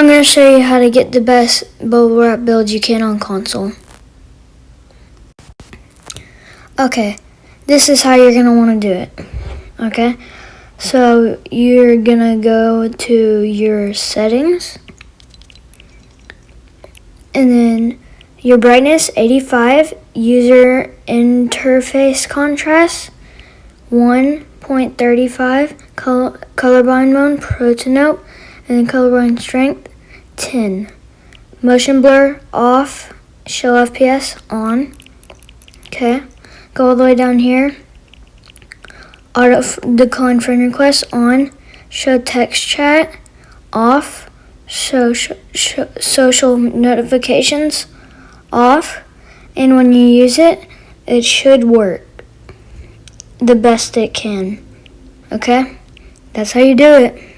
I'm going to show you how to get the best bubble wrap build you can on console. Okay, this is how you're going to want to do it. Okay, so you're going to go to your settings, and then your brightness 85, user interface contrast 1.35, colorblind mode Protanope, and then colorblind strength 10. Motion blur off, show FPS on. Okay, go all the way down here. Auto decline friend requests on. Show text chat off. Show social notifications off. And when you use it, it should work the best it can. Okay, that's how you do it.